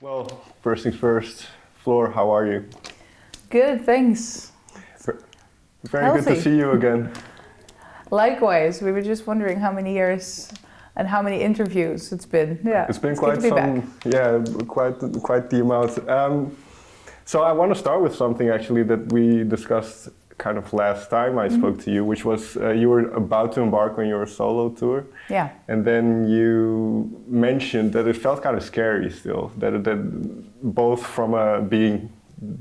Well, first things first, Floor, how are you? Good, thanks. Very Healthy. good to see you again. Likewise, we were just wondering how many years and how many interviews it's been. Yeah, It's been good quite to be back. quite the amount. So I want to start with something actually that we discussed kind of last time I spoke to you, which was you were about to embark on your solo tour. Yeah. And then you mentioned that it felt kind of scary still, that both from being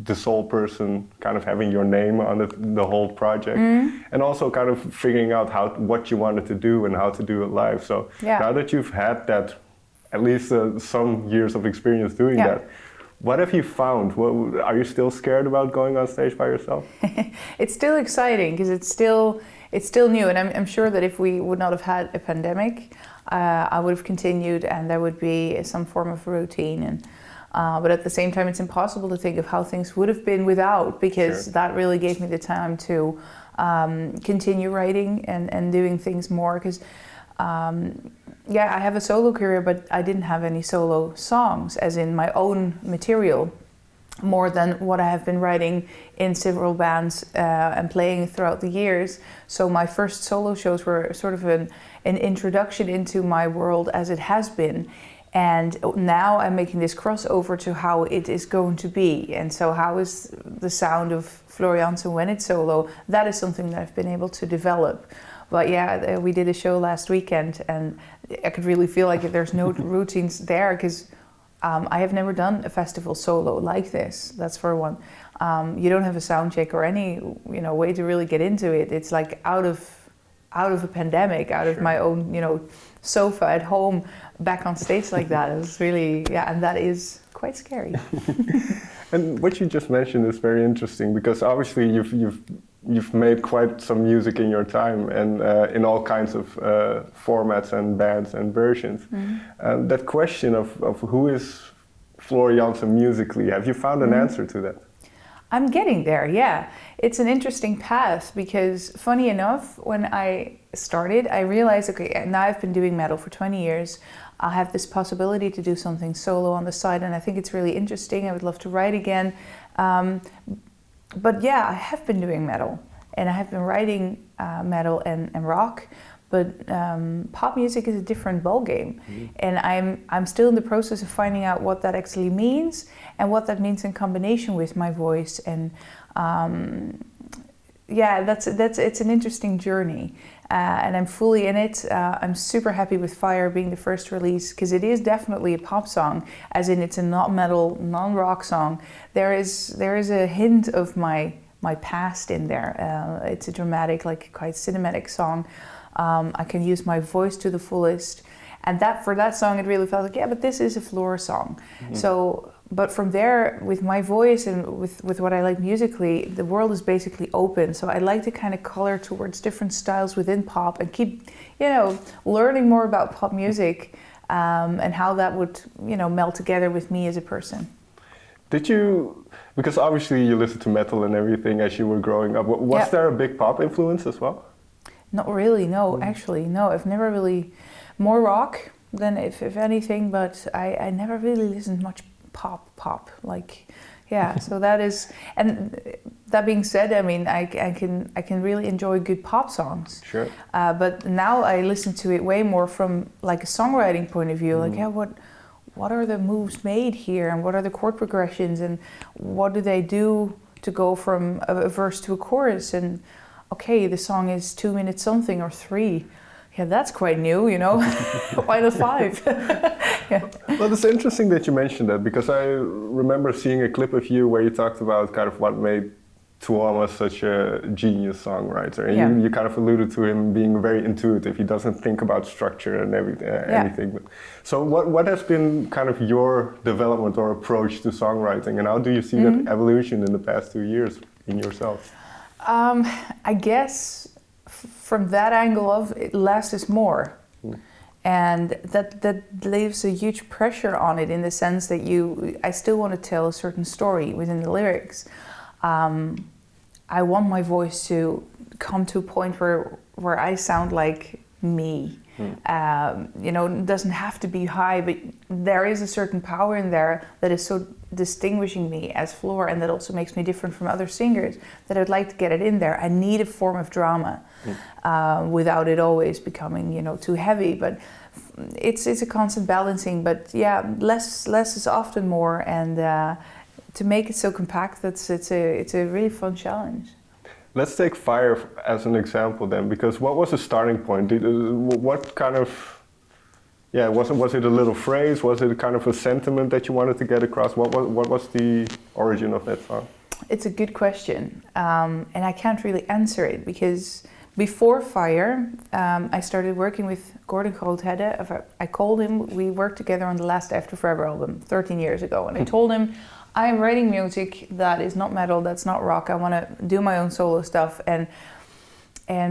the sole person, kind of having your name on the whole project, and also kind of figuring out what you wanted to do and how to do it live. So now that you've had that, at least some years of experience doing that, what have you found? Are you still scared about going on stage by yourself? It's still exciting because it's still new, and I'm sure that if we would not have had a pandemic, I would have continued, and there would be some form of routine. And but at the same time, it's impossible to think of how things would have been without, because that really gave me the time to continue writing and doing things more. Because I have a solo career, but I didn't have any solo songs, as in my own material, more than what I have been writing in several bands and playing throughout the years. So my first solo shows were sort of an introduction into my world as it has been. And now I'm making this crossover to how it is going to be. And so how is the sound of Floor Jansen when it's solo? That is something that I've been able to develop. But yeah, we did a show last weekend, and I could really feel like there's no routines there, because I have never done a festival solo like this. That's for one. You don't have a sound check or any way to really get into it. It's like out of a pandemic, out of my own sofa at home, back on stage like that. It was really and that is quite scary. And what you just mentioned is very interesting, because obviously you've made quite some music in your time, and in all kinds of formats and bands and versions. That question of who is Floor Jansen musically, have you found an answer to that? I'm getting there, yeah. It's an interesting path, because funny enough, when I started, I realized, okay, now I've been doing metal for 20 years. I have this possibility to do something solo on the side, and I think it's really interesting. I would love to write again. But yeah, I have been doing metal, and I have been writing metal and rock, but pop music is a different ballgame. And I'm still in the process of finding out what that actually means, and what that means in combination with my voice. And it's an interesting journey, and I'm fully in it. I'm super happy with Fire being the first release, because it is definitely a pop song, as in it's a not metal, non-rock song. There is a hint of my past in there. It's a dramatic, like quite cinematic song. I can use my voice to the fullest, and for that song it really felt like, but this is a Floor song. So, but from there, with my voice and with what I like musically, the world is basically open. So I like to kind of color towards different styles within pop, and keep learning more about pop music, and how that would meld together with me as a person. Did you, because obviously you listened to metal and everything as you were growing up, was there a big pop influence as well? Not really, no, actually, no. I've never really, more rock than if anything, but I never really listened much pop, like, so that is, and that being said, I mean, I can really enjoy good pop songs. Sure. But now I listen to it way more from like a songwriting point of view, like, what are the moves made here, and what are the chord progressions, and what do they do to go from a verse to a chorus, and okay, the song is 2 minutes something or 3. Yeah, that's quite new, Why not 5? Well, it's interesting that you mentioned that, because I remember seeing a clip of you where you talked about kind of what made Tuomas such a genius songwriter, and you kind of alluded to him being very intuitive. He doesn't think about structure and anything. So what has been kind of your development or approach to songwriting, and how do you see that evolution in the past 2 years in yourself? I guess from that angle of less is more. And that leaves a huge pressure on it, in the sense that I still want to tell a certain story within the lyrics. I want my voice to come to a point where I sound like me. It doesn't have to be high, but there is a certain power in there that is so distinguishing me as Floor, and that also makes me different from other singers, that I'd like to get it in there. I need a form of drama without it always becoming, too heavy. But it's a constant balancing. But yeah, less is often more, and to make it so compact, it's a really fun challenge. Let's take Fire as an example then, because what was the starting point? What kind of, was it a little phrase? Was it kind of a sentiment that you wanted to get across? What was the origin of that song? It's a good question, and I can't really answer it, because before Fire, I started working with Gordon Groothedde. I called him, we worked together on the last After Forever album 13 years ago, and I told him, I am writing music that is not metal, that's not rock. I want to do my own solo stuff, and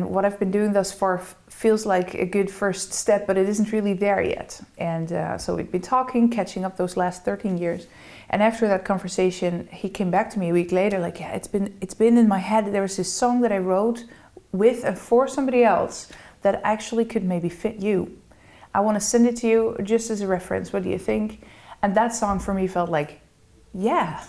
what I've been doing thus far feels like a good first step, but it isn't really there yet. And so we'd been talking, catching up those last 13 years. And after that conversation, he came back to me a week later, like, it's been in my head. There was this song that I wrote with and for somebody else that actually could maybe fit you. I want to send it to you just as a reference. What do you think? And that song for me felt like, yeah.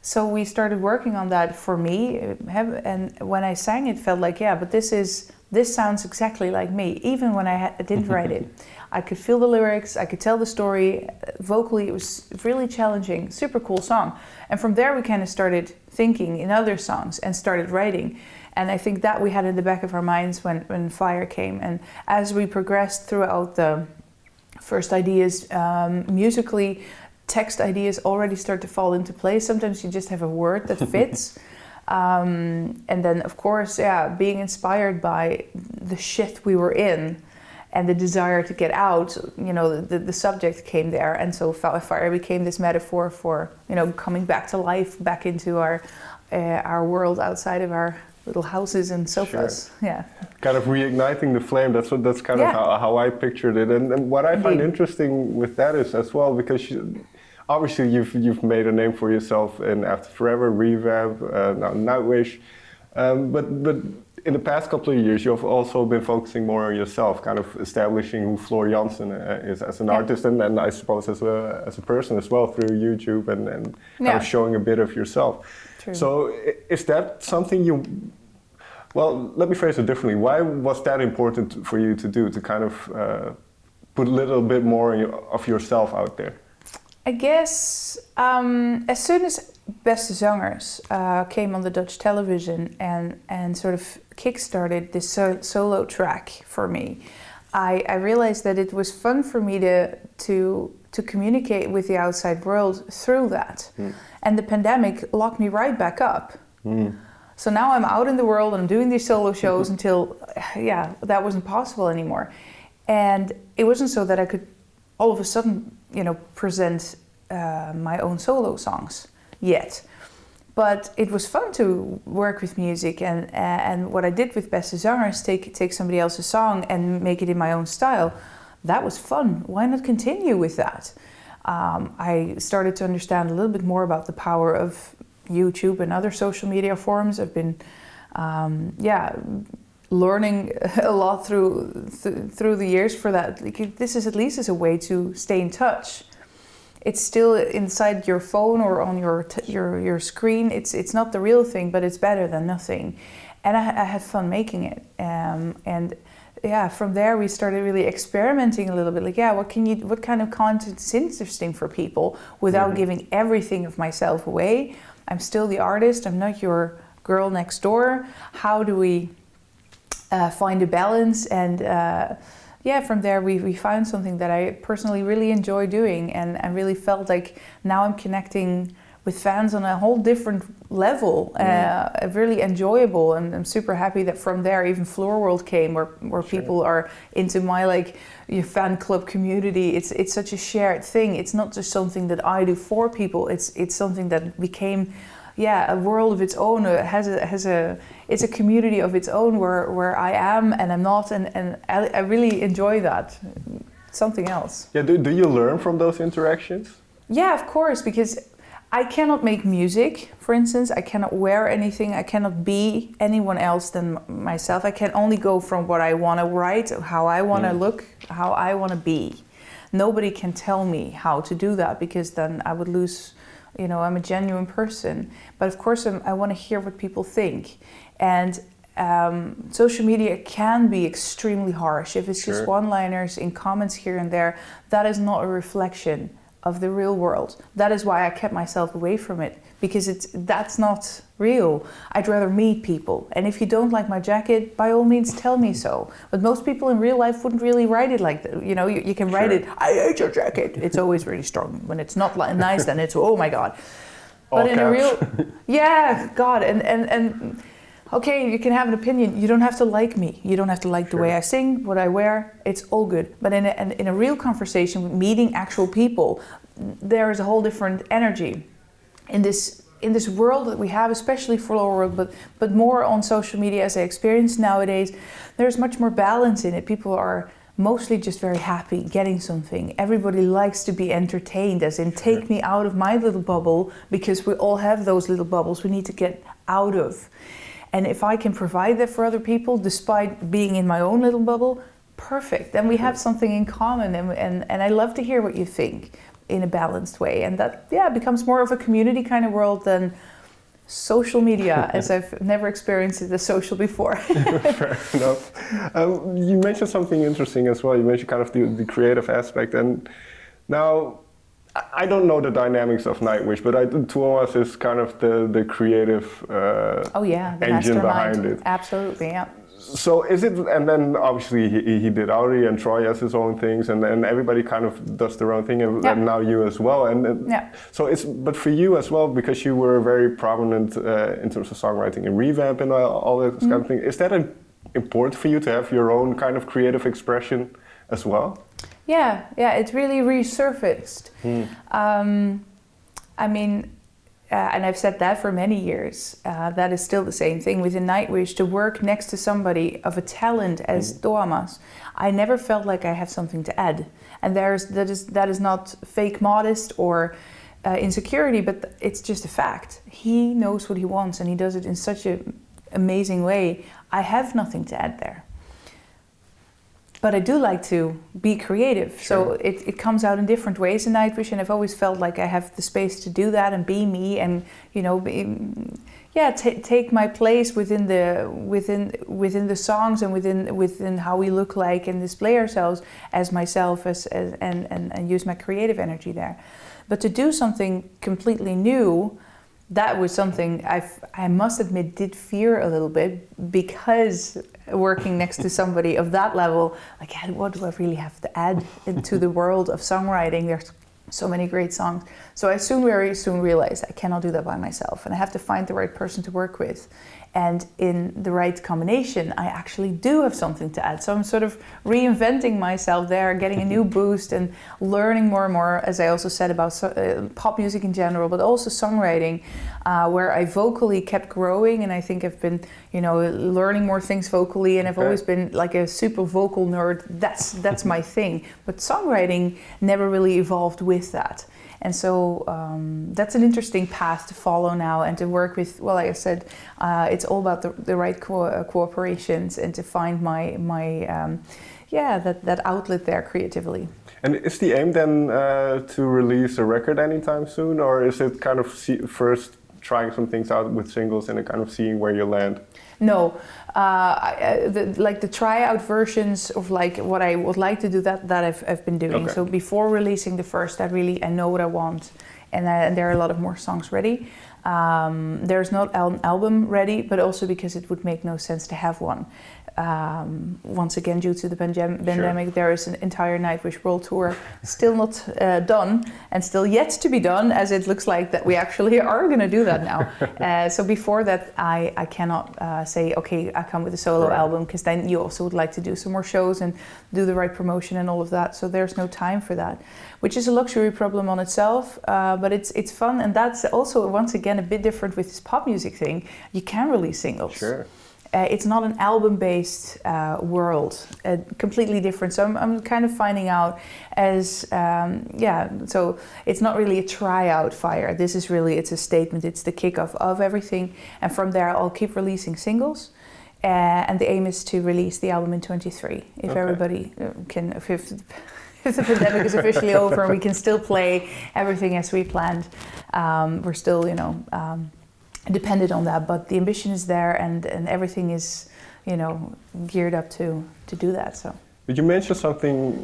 So we started working on that for me, and when I sang it felt like, but this sounds exactly like me, even when I didn't write it. I could feel the lyrics, I could tell the story. Vocally, it was really challenging, super cool song. And from there we kind of started thinking in other songs and started writing. And I think that we had in the back of our minds when Fire came. And as we progressed throughout the first ideas, musically, text ideas already start to fall into place. Sometimes you just have a word that fits. And then, of course, being inspired by the shit we were in and the desire to get out, the subject came there. And so Fire became this metaphor for, coming back to life, back into our world outside of our little houses and sofas. Sure. Yeah. Kind of reigniting the flame. That's kind of how I pictured it. And what I find interesting with that is as well, because obviously you've made a name for yourself in After Forever, Revamp, now Nightwish. But in the past couple of years, you've also been focusing more on yourself, kind of establishing who Floor Jansen is as an artist, and I suppose as a person as well, through YouTube and kind of showing a bit of yourself. True. So is that something well, let me phrase it differently. Why was that important for you to do, to kind of put a little bit more of yourself out there? I guess as soon as Beste Zangers came on the Dutch television and sort of kickstarted this solo track for me, I realized that it was fun for me to communicate with the outside world through that. And the pandemic locked me right back up. So now I'm out in the world and I'm doing these solo shows until, that wasn't possible anymore. And it wasn't so that I could all of a sudden, present my own solo songs yet. But it was fun to work with music, and what I did with Beste Zangers, take somebody else's song and make it in my own style. That was fun. Why not continue with that? I started to understand a little bit more about the power of YouTube and other social media forums. I've been, learning a lot through the years for that. Like, this is at least as a way to stay in touch. It's still inside your phone or on your screen. It's not the real thing, but it's better than nothing. And I had fun making it. From there we started really experimenting a little bit. Like, what kind of content is interesting for people without giving everything of myself away. I'm still the artist. I'm not your girl next door. How do we find a balance? And from there we found something that I personally really enjoy doing, and I really felt like now I'm connecting with fans on a whole different level, really enjoyable, and I'm super happy that from there even Floor World came, where people are into my your fan club community. It's such a shared thing. It's not just something that I do for people. It's something that became a world of its own. It's a community of its own where I am and I'm not, and I really enjoy that. Something else. Yeah, do you learn from those interactions? Yeah, of course, because I cannot make music, for instance. I cannot wear anything. I cannot be anyone else than myself. I can only go from what I want to write, how I want to look, how I want to be. Nobody can tell me how to do that, because then I would lose, I'm a genuine person. But of course, I want to hear what people think. And social media can be extremely harsh. If it's just one-liners in comments here and there, that is not a reflection of the real world. That is why I kept myself away from it, because that's not real. I'd rather meet people. And if you don't like my jacket, by all means tell me so. But most people in real life wouldn't really write it like that. You can write it, I hate your jacket. It's always really strong. When it's not nice, then it's, oh my God. But in a real, God, and okay, you can have an opinion. You don't have to like me. You don't have to like the way I sing, what I wear. It's all good. But in a real conversation, with meeting actual people, there is a whole different energy. In this world that we have, especially for our world, but more on social media as I experience nowadays, there's much more balance in it. People are mostly just very happy getting something. Everybody likes to be entertained, as in take me out of my little bubble, because we all have those little bubbles we need to get out of. And if I can provide that for other people, despite being in my own little bubble, perfect. Then we have something in common, and I love to hear what you think in a balanced way. And that, becomes more of a community kind of world than social media, as I've never experienced it as social before. Fair enough. You mentioned something interesting as well. You mentioned kind of the creative aspect. And now, I don't know the dynamics of Nightwish, but Tuomas is kind of the creative the engine behind it. Absolutely, yeah. So is it, and then obviously he did Auri, and Troy has his own things, and everybody kind of does their own thing, and now you as well. So but for you as well, because you were very prominent in terms of songwriting and revamp and all that kind of thing, is that important for you to have your own kind of creative expression as well? Yeah, it's really resurfaced. And I've said that for many years. That is still the same thing within Nightwish. To work next to somebody of a talent as Tuomas, I never felt like I have something to add. And that is not fake modest or insecurity, but it's just a fact. He knows what he wants, and he does it in such an amazing way. I have nothing to add there. But I do like to be creative, so it comes out in different ways in Nightwish, and I've always felt like I have the space to do that and be me, and take my place within the songs and within how we look like, and display ourselves as myself and use my creative energy there. But to do something completely new, that was something I must admit did fear a little bit, because working next to somebody of that level, like, what do I really have to add into the world of songwriting? There's so many great songs. So I very soon realized I cannot do that by myself, and I have to find the right person to work with. And in the right combination, I actually do have something to add. So I'm sort of reinventing myself there, getting a new boost and learning more and more, as I also said, about pop music in general, but also songwriting, where I vocally kept growing. And I think I've been, learning more things vocally, and I've always been like a super vocal nerd. That's my thing. But songwriting never really evolved with that. And so that's an interesting path to follow now, and to work with, well, like I said, it's all about the right cooperations, and to find that outlet there creatively. And is the aim then to release a record anytime soon, or is it kind of first trying some things out with singles and kind of seeing where you land? No, the tryout versions of like what I would like to do, that I've been doing. Okay. So before releasing the first, I know what I want, and there are a lot of more songs ready. There's not an album ready, but also because it would make no sense to have one. Once again, due to the pandemic, there is an entire Nightwish world tour still not done, and still yet to be done, as it looks like that we actually are going to do that now. So before that, I cannot say, okay, I come with a solo album, because then you also would like to do some more shows and do the right promotion and all of that. So there's no time for that, which is a luxury problem on itself, but it's fun. And that's also, once again, a bit different with this pop music thing. You can release singles. Sure. it's not an album-based world, completely different. So I'm kind of finding out as, so it's not really a tryout fire. This is really, it's a statement, it's the kickoff of everything. And from there, I'll keep releasing singles. And the aim is to release the album in 2023. If everybody can, if the pandemic is officially over and we can still play everything as we planned, we're still, dependent on that, but the ambition is there, and everything is, geared up to do that. So. But you mentioned something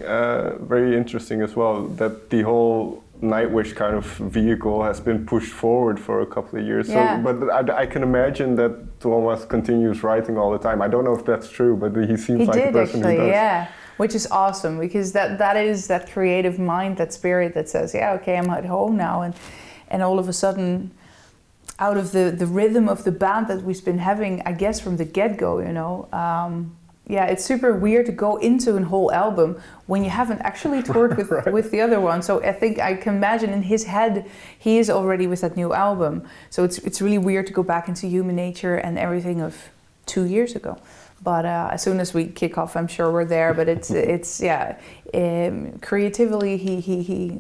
very interesting as well, that the whole Nightwish kind of vehicle has been pushed forward for a couple of years. Yeah. So, but I can imagine that Tuomas continues writing all the time. I don't know if that's true, but he seems like a person who does. Yeah. Which is awesome, because that is that creative mind, that spirit that says, yeah, okay, I'm at home now, and all of a sudden, out of the rhythm of the band that we've been having, I guess from the get-go, it's super weird to go into a whole album when you haven't actually toured with the other one. So I think I can imagine in his head, he is already with that new album. So it's really weird to go back into Human Nature and everything of 2 years ago. But as soon as we kick off, I'm sure we're there. But creatively,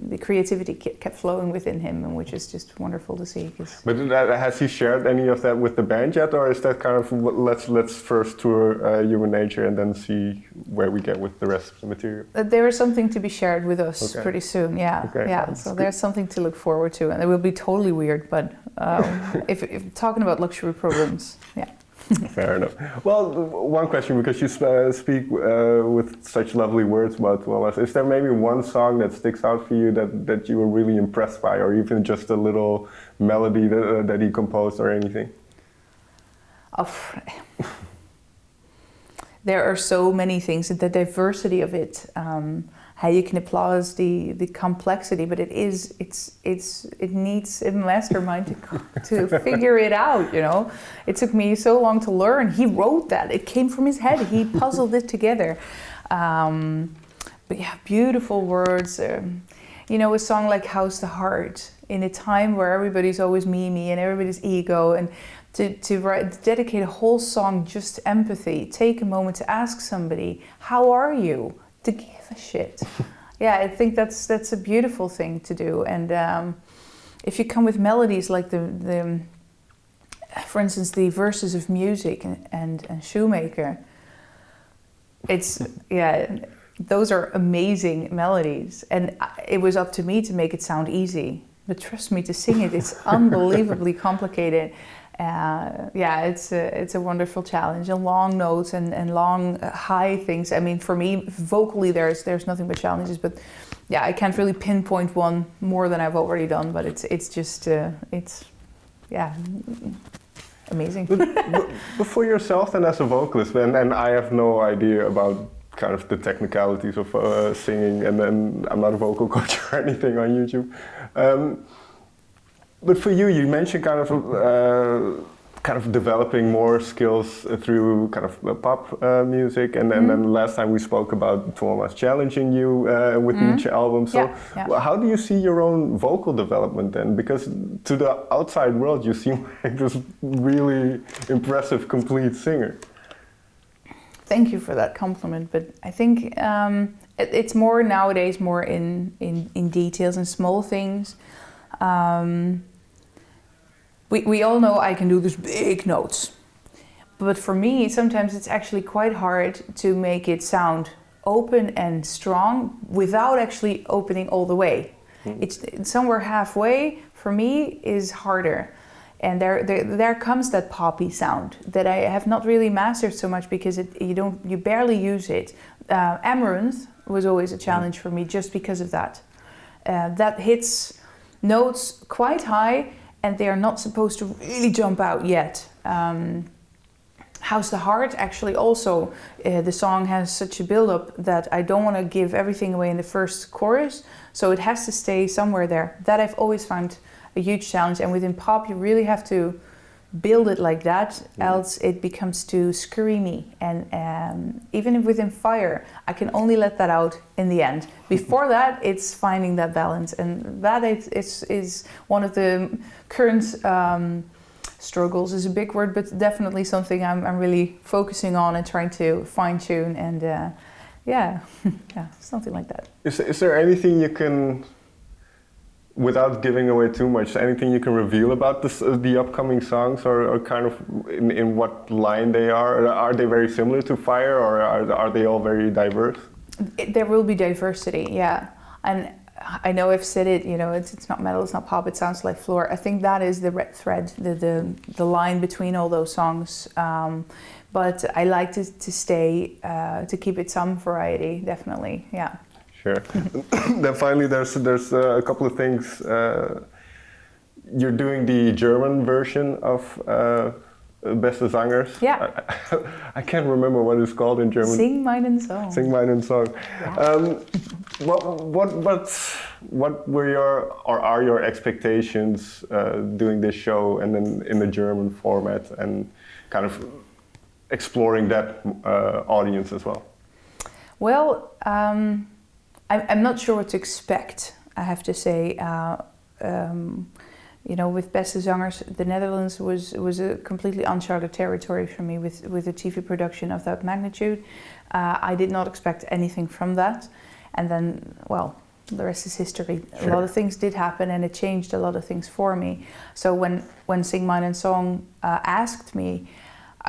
the creativity kept flowing within him, and which is just wonderful to see. But has he shared any of that with the band yet, or is that kind of let's first tour Human Nature and then see where we get with the rest of the material? There is something to be shared with us pretty soon. Yeah, okay. Yeah. So good. There's something to look forward to, and it will be totally weird. But if talking about luxury problems, yeah. Fair enough. Well, one question, because you speak with such lovely words about Tuomas. Is there maybe one song that sticks out for you that you were really impressed by, or even just a little melody that he composed or anything? There are so many things, the diversity of it. How you can applaud the complexity, but it needs a mastermind to figure it out. It took me so long to learn. He wrote that; it came from his head. He puzzled it together. But yeah, beautiful words. A song like "How's the Heart" in a time where everybody's always me and everybody's ego, and to dedicate a whole song just to empathy. Take a moment to ask somebody, "How are you?" To give a shit. Yeah, I think that's a beautiful thing to do. And if you come with melodies like the for instance, the verses of Music and Shoemaker, those are amazing melodies. And it was up to me to make it sound easy. But trust me, to sing it, it's unbelievably complicated. It's a wonderful challenge, and long notes and long high things. I mean, for me, vocally, there's nothing but challenges. But yeah, I can't really pinpoint one more than I've already done. But it's amazing. But for yourself, then, as a vocalist, and I have no idea about kind of the technicalities of singing, and then I'm not a vocal coach or anything on YouTube. But for you mentioned kind of developing more skills through kind of pop music, and then last time we spoke about Tuomas challenging you with each album. So how do you see your own vocal development then? Because to the outside world, you seem like this really impressive, complete singer. Thank you for that compliment, but I think it's more nowadays more in details and small things. We all know I can do these big notes, but for me sometimes it's actually quite hard to make it sound open and strong without actually opening all the way. It's somewhere halfway for me is harder, and there comes that poppy sound that I have not really mastered so much because you barely use it. Amaranth was always a challenge for me just because of that. That hits notes quite high, and they are not supposed to really jump out yet. How's the Heart? Actually, also the song has such a build-up that I don't want to give everything away in the first chorus, so it has to stay somewhere there. That I've always found a huge challenge, and within pop you really have to build it like that, else it becomes too screamy. And even within Fire, I can only let that out in the end. Before that, it's finding that balance, and that is one of the current struggles is a big word, but definitely something I'm really focusing on and trying to fine tune and yeah, something like that. Is there anything you can, without giving away too much, anything you can reveal about the upcoming songs, or kind of in what line they are? Are they very similar to Fire, or are they all very diverse? There will be diversity, yeah. And I know I've said it, you know, it's not metal, it's not pop, it sounds like Floor. I think that is the red thread, the line between all those songs. But I like to stay, to keep it some variety, definitely, yeah. Sure. Then finally, there's a couple of things. You're doing the German version of Beste Zangers. Yeah. I can't remember what it's called in German. Sing Meinen Song. Sing Meinen Song. Yeah. What were are your expectations doing this show and then in the German format and kind of exploring that audience as well? Well, I'm not sure what to expect, I have to say. You know, with Beste Zangers, the Netherlands was a completely uncharted territory for me with a TV production of that magnitude. I did not expect anything from that. And then, well, the rest is history. Sure. A lot of things did happen and it changed a lot of things for me. So when Sing Meinen Song asked me,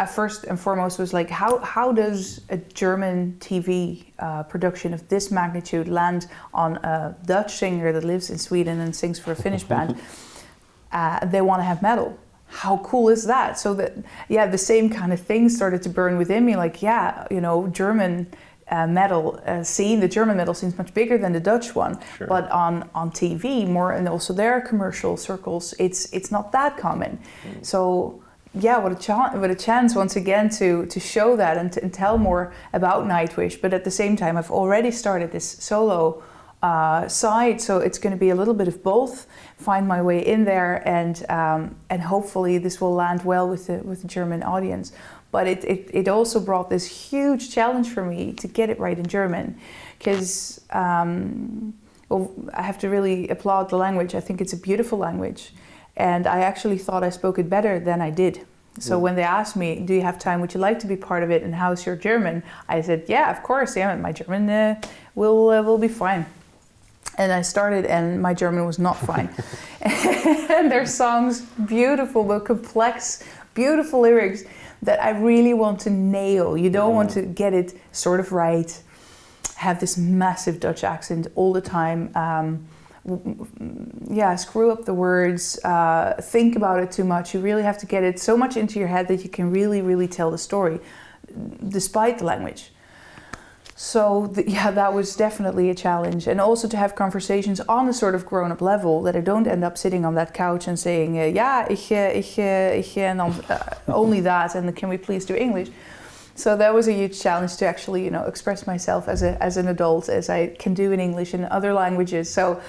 first and foremost was like, how does a German TV production of this magnitude land on a Dutch singer that lives in Sweden and sings for a Finnish band? They want to have metal. How cool is that? So that, yeah, the same kind of thing started to burn within me. Like, yeah, you know, German metal scene, the German metal scene is much bigger than the Dutch one. Sure. But on TV more, and also their commercial circles, it's not that common. So yeah, what a chance once again to show that and tell more about Nightwish. But at the same time, I've already started this solo side, so it's going to be a little bit of both. Find my way in there, and hopefully this will land well with the German audience. But it also brought this huge challenge for me to get it right in German, because well, I have to really applaud the language. I think it's a beautiful language. And I actually thought I spoke it better than I did. So when they asked me, do you have time, would you like to be part of it, and how's your German? I said, yeah, of course, yeah, my German will be fine. And I started, and my German was not fine. And their songs, beautiful, but complex, beautiful lyrics that I really want to nail. You don't want to get it sort of right, have this massive Dutch accent all the time. Yeah, screw up the words, think about it too much. You really have to get it so much into your head that you can really, really tell the story, despite the language. So yeah, that was definitely a challenge. And also to have conversations on a sort of grown-up level, that I don't end up sitting on that couch and saying, yeah, ich, and only that, and can we please do English? So that was a huge challenge to actually, you know, express myself as an adult, as I can do in English and other languages. So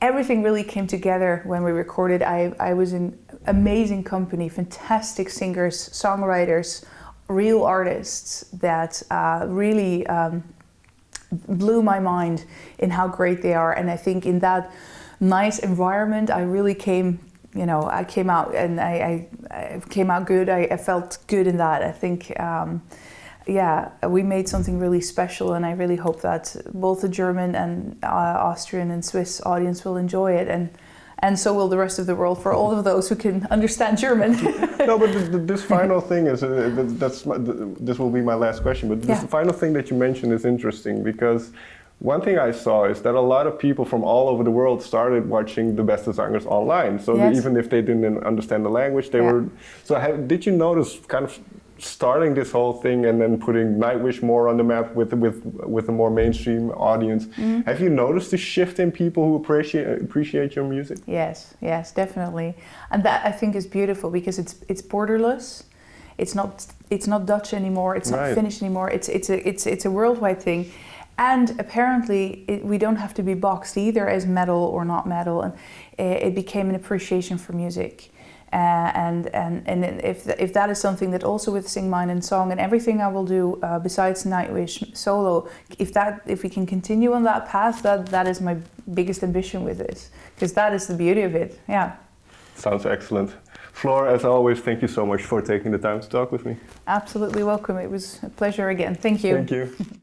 everything really came together when we recorded. I was in amazing company, fantastic singers, songwriters, real artists that really blew my mind in how great they are. And I think in that nice environment, I really came, you know, I came out, and I came out good. I felt good in that. I think, yeah, we made something really special, and I really hope that both the German and Austrian and Swiss audience will enjoy it, and so will the rest of the world, for all of those who can understand German. No, but this final thing is, this will be my last question, but this final thing that you mentioned is interesting, because one thing I saw is that a lot of people from all over the world started watching the Beste Zangers online. So even if they didn't understand the language, they were... So did you notice kind of starting this whole thing and then putting Nightwish more on the map with a more mainstream audience? Mm-hmm. Have you noticed a shift in people who appreciate your music? Yes, definitely. And that, I think, is beautiful, because it's borderless. It's not Dutch anymore. It's not Finnish anymore. It's a worldwide thing. And apparently, we don't have to be boxed either as metal or not metal, and it became an appreciation for music. And if that is something that also with Sing Meinen Song and everything I will do besides Nightwish solo, if we can continue on that path, that is my biggest ambition with this, because that is the beauty of it. Yeah. Sounds excellent. Floor, as always, thank you so much for taking the time to talk with me. Absolutely welcome. It was a pleasure again. Thank you. Thank you.